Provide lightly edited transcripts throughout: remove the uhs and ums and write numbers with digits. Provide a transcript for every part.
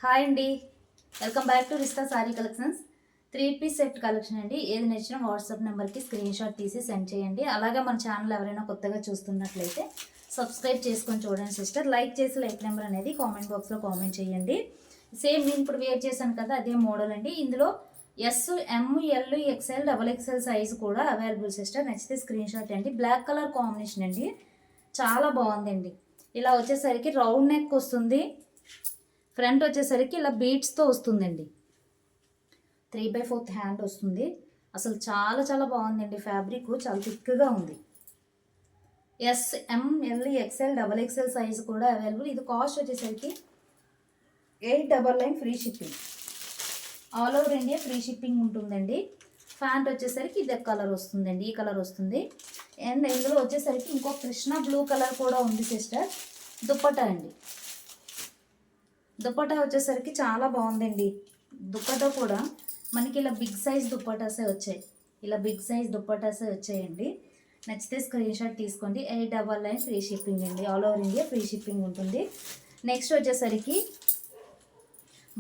Hi అండి, welcome back to Rishta sari collections. 3 piece set collection అండి. ఏది నచ్చినా వాట్సాప్ నెంబర్కి స్క్రీన్ షాట్ తీసి సెండ్ చేయండి. అలాగే మన ఛానల్ ఎవరైనా కొత్తగా చూస్తున్నట్లయితే సబ్స్క్రైబ్ చేసుకొని చూడండి సిస్టర్. లైక్ చేసి లైక్ నెంబర్ అనేది కామెంట్ బాక్స్లో కామెంట్ చేయండి. సేమ్ నేను ఇప్పుడు వేర్ చేశాను కదా, అదే మోడల్ అండి. ఇందులో S, M, L, XL, double XL size కూడా అవైలబుల్ సిస్టర్. నచ్చితే స్క్రీన్ షాట్ అండి. బ్లాక్ కలర్ కాంబినేషన్ అండి, చాలా బాగుందండి. ఇలా వచ్చేసరికి రౌండ్ నెక్ వస్తుంది. ఫ్రంట్ వచ్చేసరికి ఇలా బీట్స్తో వస్తుందండి. 3/4 హ్యాండ్ వస్తుంది. అసలు చాలా చాలా బాగుందండి. ఫ్యాబ్రిక్ చాలా థిక్గా ఉంది. S, M, L, XL, double XL size కూడా అవైలబుల్. ఇది కాస్ట్ వచ్చేసరికి 899 free shipping. All over India free shipping ఉంటుందండి. ప్యాంట్ వచ్చేసరికి ఇది కలర్ వస్తుందండి, ఈ కలర్ వస్తుంది. అండ్ ఇందులో వచ్చేసరికి ఇంకో కృష్ణ బ్లూ కలర్ కూడా ఉంది సిస్టర్. దుప్పటా అండి. దుప్పటా వచ్చేసరికి చాలా బాగుందండి. దుప్పటా కూడా మనకి ఇలా బిగ్ సైజ్ దుప్పటాసే వచ్చాయి. ఇలా బిగ్ సైజ్ దుప్పటాసే వచ్చాయండి. నచ్చితే స్క్రీన్ షాట్ తీసుకోండి. 899 ఫ్రీ షిప్పింగ్ అండి. All over India free shipping ఉంటుంది. నెక్స్ట్ వచ్చేసరికి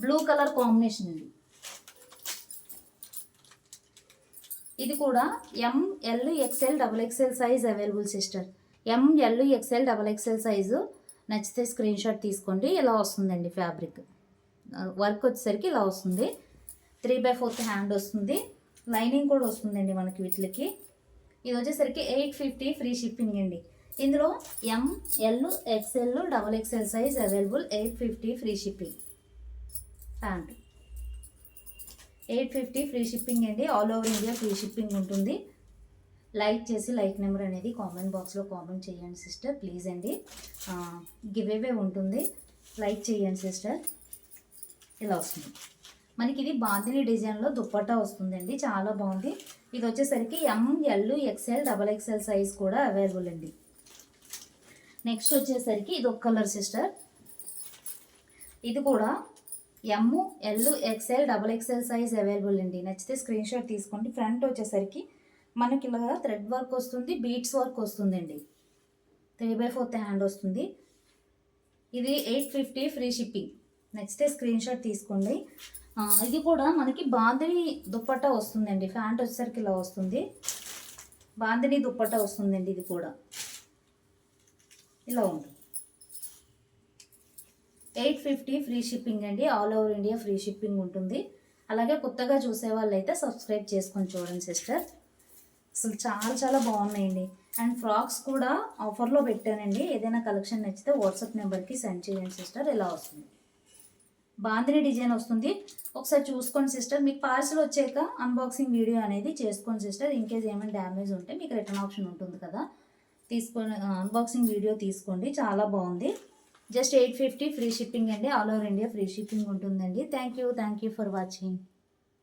బ్లూ కలర్ కాంబినేషన్ అండి. ఇది కూడా M, L, XL, double XL size available sister. M, L, XL, double XL size. నచ్చితే స్క్రీన్ షాట్ తీసుకోండి. ఇలా వస్తుందండి ఫ్యాబ్రిక్. వర్క్ వచ్చేసరికి ఇలా వస్తుంది. 3/4 హ్యాండ్ వస్తుంది. లైనింగ్ కూడా వస్తుందండి మనకి వీటికి. ఇది వచ్చేసరికి 850 ఫ్రీ షిప్పింగ్ అండి. ఇందులో M, L, XL, double XL size available. 850 free shipping. Pant 850 free shipping అండి. All over India free shipping ఉంటుంది. లైక్ చేసి లైక్ నెంబర్ అనేది కామెంట్ బాక్స్లో కామెంట్ చేయండి సిస్టర్, ప్లీజ్ అండి. గివ్ అవే ఉంటుంది, లైక్ చేయండి సిస్టర్. ఇలా వస్తుంది మనకి. ఇది బాందిని డిజైన్లో దుప్పట్టా వస్తుందండి, చాలా బాగుంది. ఇది వచ్చేసరికి M, L, XL, double XL size కూడా అవైలబుల్ అండి. నెక్స్ట్ వచ్చేసరికి ఇది ఒక కలర్ సిస్టర్. ఇది కూడా M, L, XL, double XL size available అండి. నచ్చితే స్క్రీన్ షాట్ తీసుకోండి. ఫ్రంట్ వచ్చేసరికి మనకి ఇలా థ్రెడ్ వర్క్ వస్తుంది, బీట్స్ వర్క్ వస్తుందండి. 3/4 హ్యాండ్ వస్తుంది. ఇది 850 ఫ్రీ షిప్పింగ్. నచ్చితే స్క్రీన్ షాట్ తీసుకోండి. ఇది కూడా మనకి బాందిని దుప్పట్టా వస్తుందండి. ప్యాంట్ వచ్చేసరికి ఇలా వస్తుంది. బాందిని దుప్పట్టా వస్తుందండి. ఇది కూడా ఇలా ఉంటుంది. 850 ఫ్రీ షిప్పింగ్ అండి. All over India free shipping ఉంటుంది. అలాగే కొత్తగా చూసే వాళ్ళు అయితే సబ్స్క్రైబ్ చేసుకొని చూడండి సిస్టర్. అసలు చాలా చాలా బాగున్నాయండి. అండ్ ఫ్రాక్స్ కూడా ఆఫర్లో పెట్టానండి. ఏదైనా కలెక్షన్ నచ్చితే వాట్సాప్ నెంబర్కి సెండ్ చేయండి సిస్టర్. ఇలా వస్తుంది. బాందిని డిజైన్ వస్తుంది. ఒకసారి చూసుకోండి సిస్టర్. మీకు పార్సల్ వచ్చాక అన్బాక్సింగ్ వీడియో అనేది చేసుకోండి సిస్టర్. ఇన్కేస్ ఏమైనా డ్యామేజ్ ఉంటే మీకు రిటర్న్ ఆప్షన్ ఉంటుంది కదా, తీసుకొని అన్బాక్సింగ్ వీడియో తీసుకోండి. చాలా బాగుంది. జస్ట్ 850 ఫ్రీ షిప్పింగ్ అండి. All over India free shipping ఉంటుందండి. Thank you for watching.